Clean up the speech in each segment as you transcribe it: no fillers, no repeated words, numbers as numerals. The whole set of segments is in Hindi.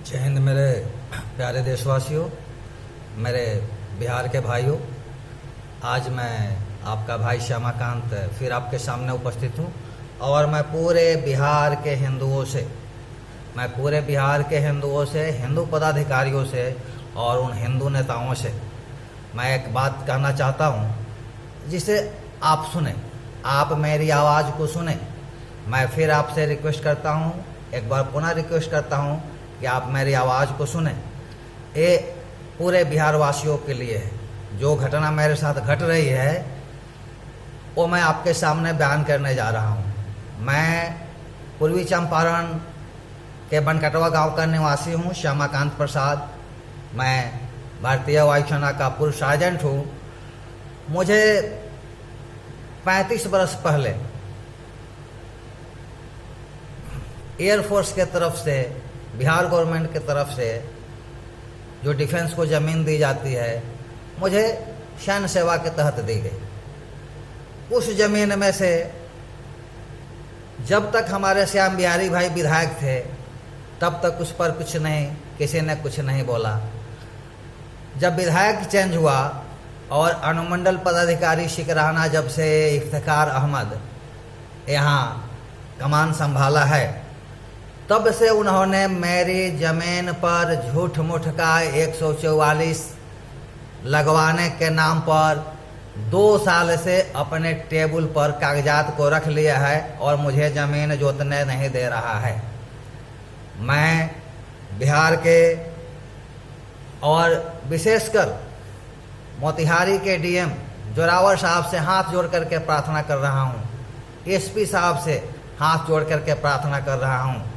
जय हिंद मेरे प्यारे देशवासियों, मेरे बिहार के भाइयों। आज मैं आपका भाई श्यामाकांत फिर आपके सामने उपस्थित हूँ और मैं पूरे बिहार के हिंदुओं से हिंदू पदाधिकारियों से और उन हिंदू नेताओं से मैं एक बात कहना चाहता हूँ जिसे आप सुने, आप मेरी आवाज़ को सुने। मैं फिर आपसे रिक्वेस्ट करता हूँ, एक बार पुनः रिक्वेस्ट करता हूँ कि आप मेरी आवाज़ को सुने। ये पूरे बिहार वासियों के लिए है। जो घटना मेरे साथ घट रही है वो मैं आपके सामने बयान करने जा रहा हूँ। मैं पूर्वी चंपारण के बनकटवा गांव का निवासी हूँ, श्यामाकांत प्रसाद। मैं भारतीय वायुसेना का पूर्व सार्जेंट हूँ। मुझे 35 वर्ष पहले एयरफोर्स के तरफ से, बिहार गवर्नमेंट के तरफ से जो डिफेंस को ज़मीन दी जाती है, मुझे सैन्य सेवा के तहत दी गई। उस ज़मीन में से जब तक हमारे श्याम बिहारी भाई विधायक थे तब तक उस पर कुछ नहीं, किसी ने कुछ नहीं बोला। जब विधायक चेंज हुआ और अनुमंडल पदाधिकारी सिकराना जब से इफ्तिखार अहमद यहाँ कमान संभाला है, तब से उन्होंने मेरी ज़मीन पर झूठ मूठ का 144 लगवाने के नाम पर 2 साल से अपने टेबल पर कागजात को रख लिया है और मुझे ज़मीन जोतने नहीं दे रहा है। मैं बिहार के और विशेषकर मोतिहारी के डीएम जोरावर साहब से हाथ जोड़ करके प्रार्थना कर रहा हूँ, एसपी साहब से हाथ जोड़ करके प्रार्थना कर रहा हूँ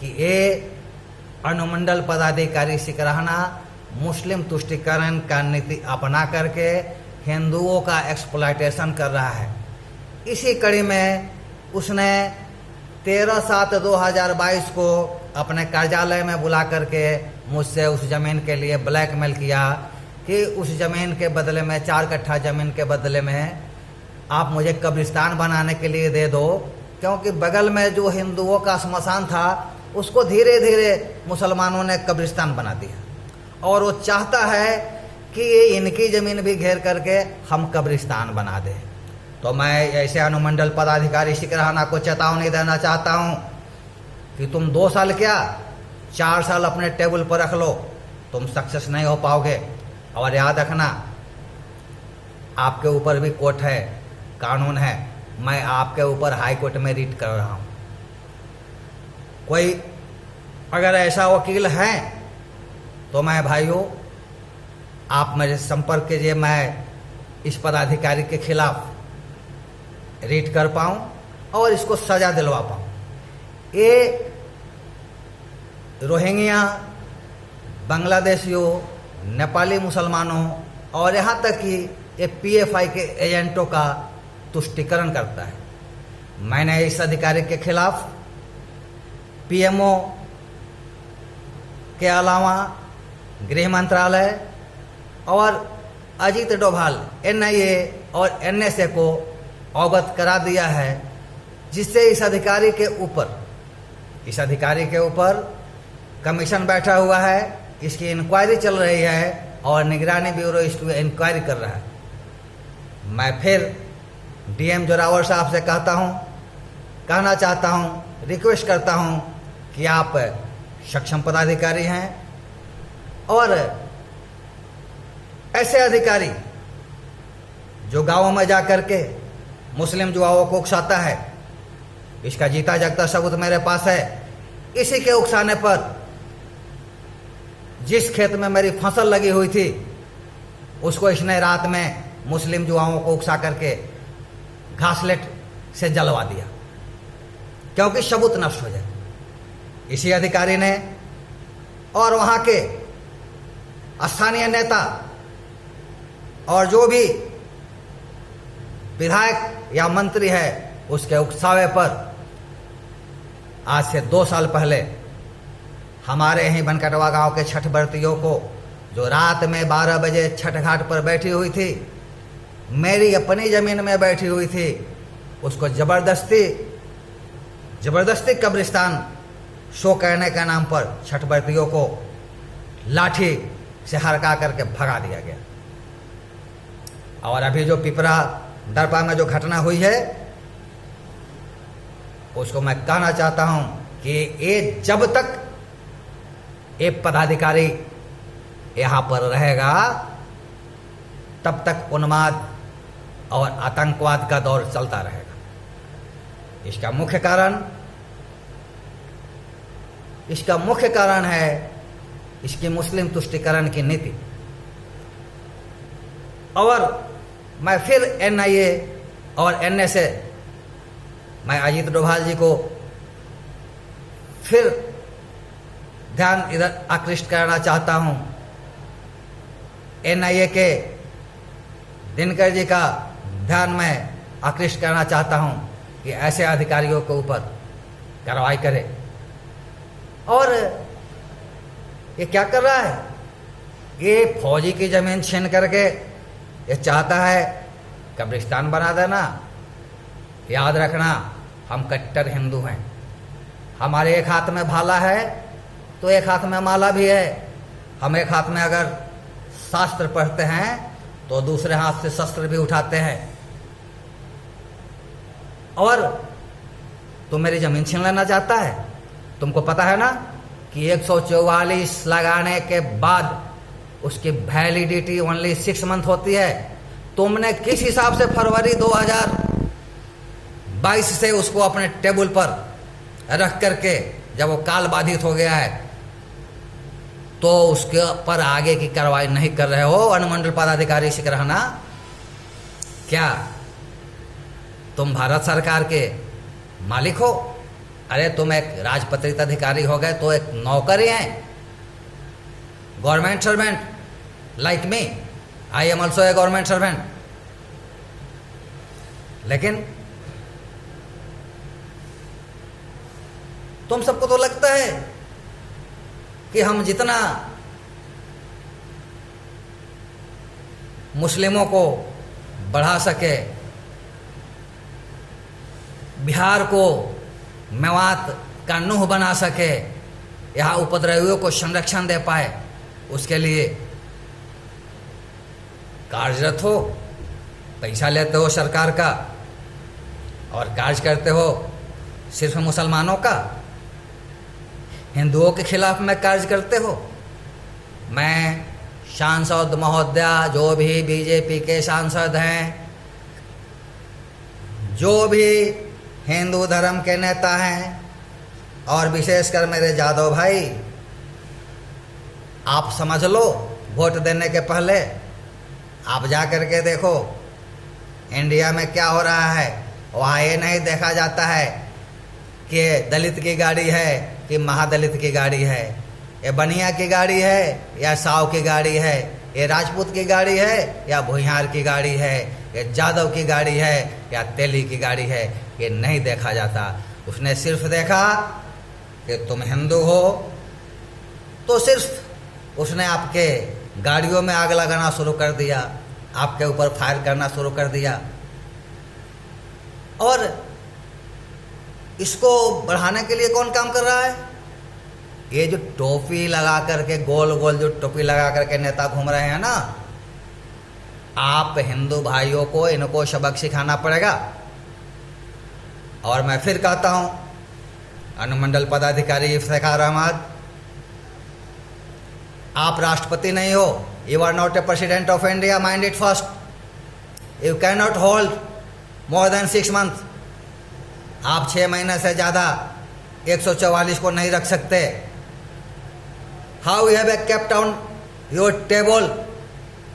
कि ये अनुमंडल पदाधिकारी सिकराना मुस्लिम तुष्टीकरण का नीति अपना करके हिंदुओं का एक्सप्लॉयटेशन कर रहा है। इसी कड़ी में उसने 13/7/2022 को अपने कार्यालय में बुला करके मुझसे उस ज़मीन के लिए ब्लैकमेल किया कि उस ज़मीन के बदले में 4 कट्ठा ज़मीन के बदले में आप मुझे कब्रिस्तान बनाने के लिए दे दो, क्योंकि बगल में जो हिंदुओं का श्मशान था उसको धीरे धीरे मुसलमानों ने कब्रिस्तान बना दिया और वो चाहता है कि ये इनकी ज़मीन भी घेर करके हम कब्रिस्तान बना दें। तो मैं ऐसे अनुमंडल पदाधिकारी सिकराना को चेतावनी देना चाहता हूँ कि तुम 2 साल क्या 4 साल अपने टेबल पर रख लो, तुम सक्सेस नहीं हो पाओगे। और याद रखना, आपके ऊपर भी कोर्ट है, कानून है। मैं आपके ऊपर हाई कोर्ट में रिट कर रहा हूँ। कोई अगर ऐसा वकील है तो मैं भाइयों, आप मेरे संपर्क कीजिए, मैं इस पदाधिकारी के खिलाफ रिट कर पाऊँ और इसको सज़ा दिलवा पाऊँ। ये रोहिंग्या, बांग्लादेशियों, नेपाली मुसलमानों और यहाँ तक कि ये पीएफआई के एजेंटों का तुष्टीकरण करता है। मैंने इस अधिकारी के खिलाफ पीएमओ के अलावा गृह मंत्रालय और अजीत डोभाल एनआईए और एनएसए को अवगत करा दिया है, जिससे इस अधिकारी के ऊपर कमीशन बैठा हुआ है, इसकी इंक्वायरी चल रही है और निगरानी ब्यूरो इसकी इंक्वायरी कर रहा है। मैं फिर डीएम जोरावर साहब से कहना चाहता हूँ, रिक्वेस्ट करता हूँ कि आप सक्षम पदाधिकारी हैं और ऐसे अधिकारी जो गांवों में जा कर के मुस्लिम युवाओं को उकसाता है, इसका जीता जागता सबूत मेरे पास है। इसी के उकसाने पर जिस खेत में मेरी फसल लगी हुई थी उसको इसने रात में मुस्लिम युवाओं को उकसा करके घासलेट से जलवा दिया, क्योंकि सबूत नष्ट हो जाए। इसी अधिकारी ने और वहाँ के स्थानीय नेता और जो भी विधायक या मंत्री है उसके उकसावे पर आज से 2 साल पहले हमारे यहीं बनकटवा गांव के छठ व्रतियों को, जो रात में 12 बजे छठ घाट पर बैठी हुई थी, मेरी अपनी ज़मीन में बैठी हुई थी, उसको ज़बरदस्ती कब्रिस्तान शो करने के नाम पर छठवर्तियों को लाठी से हरका करके भगा दिया गया। और अभी जो पिपरा दरपा में जो घटना हुई है, उसको मैं कहना चाहता हूं कि ये जब तक एक पदाधिकारी यहां पर रहेगा तब तक उन्माद और आतंकवाद का दौर चलता रहेगा। इसका मुख्य कारण है इसकी मुस्लिम तुष्टीकरण की नीति। और मैं फिर एनआईए और एनएसए, मैं अजीत डोभाल जी को फिर ध्यान इधर आकृष्ट करना चाहता हूं। एनआईए के दिनकर जी का ध्यान मैं आकृष्ट करना चाहता हूं कि ऐसे अधिकारियों के ऊपर कार्रवाई करे। और ये क्या कर रहा है? ये फौजी की जमीन छीन करके ये चाहता है कब्रिस्तान बना देना। याद रखना, हम कट्टर हिंदू हैं। हमारे एक हाथ में भाला है तो एक हाथ में माला भी है। हम एक हाथ में अगर शास्त्र पढ़ते हैं तो दूसरे हाथ से शस्त्र भी उठाते हैं। और तुम मेरी जमीन छीन लेना चाहता है? तुमको पता है ना कि 144 लगाने के बाद उसकी वैलिडिटी ओनली 6 मंथ होती है। तुमने किस हिसाब से फरवरी 2022 से उसको अपने टेबल पर रख करके, जब वो काल बाधित हो गया है, तो उसके पर आगे की कार्रवाई नहीं कर रहे हो? अनुमंडल पदाधिकारी से रहना क्या तुम भारत सरकार के मालिक हो? अरे तुम एक राजपत्रित अधिकारी हो गए तो एक नौकर ही हैं, government servant like me. I am also a government servant. लेकिन तुम सबको तो लगता है कि हम जितना मुस्लिमों को बढ़ा सके, बिहार को मेवात का नूह बना सके, यहाँ उपद्रवियों को संरक्षण दे पाए, उसके लिए कार्यरत हो, पैसा लेते हो सरकार का और कार्य करते हो सिर्फ मुसलमानों का, हिंदुओं के खिलाफ में कार्य करते हो। मैं सांसद महोदया, जो भी बीजेपी के सांसद हैं, जो भी हिंदू धर्म के नेता हैं, और विशेषकर मेरे जादव भाई, आप समझ लो, वोट देने के पहले आप जा कर के देखो इंडिया में क्या हो रहा है। वहाँ ये नहीं देखा जाता है कि दलित की गाड़ी है कि महादलित की गाड़ी है, ये बनिया की गाड़ी है या साव की गाड़ी है, ये राजपूत की गाड़ी है या भुइयार की गाड़ी है, ये जादव की गाड़ी है या तेली की गाड़ी है, ये नहीं देखा जाता। उसने सिर्फ देखा कि तुम हिंदू हो तो सिर्फ उसने आपके गाड़ियों में आग लगाना शुरू कर दिया, आपके ऊपर फायर करना शुरू कर दिया। और इसको बढ़ाने के लिए कौन काम कर रहा है? ये जो टोपी लगा करके, गोल गोल जो टोपी लगा करके नेता घूम रहे हैं ना, आप हिंदू भाइयों को इनको सबक सिखाना पड़ेगा। और मैं फिर कहता हूं, अनुमंडल पदाधिकारी इफ्तिखार अहमद, आप राष्ट्रपति नहीं हो, you are not a president of India, mind it first. You can not hold more than 6 month. आप 6 महीने से ज़्यादा 144 को नहीं रख सकते। How you have kept on your table?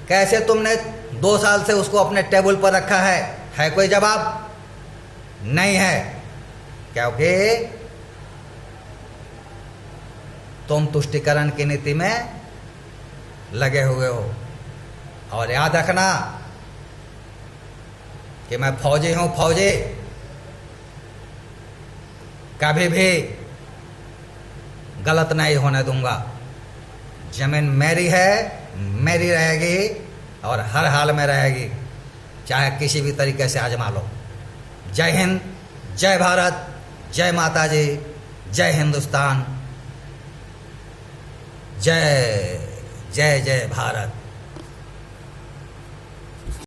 कैसे तुमने 2 साल से उसको अपने टेबल पर रखा है कोई जवाब? नहीं है, क्योंकि तुम तुष्टीकरण की नीति में लगे हुए हो। और याद रखना कि मैं फौजी हूं, फौजी कभी भी गलत नहीं होने दूंगा। जमीन मेरी है, मेरी रहेगी और हर हाल में रहेगी, चाहे किसी भी तरीके से आजमा लो। जय हिंद, जय भारत, जय माता जी, जय हिंदुस्तान, जय जय जय भारत।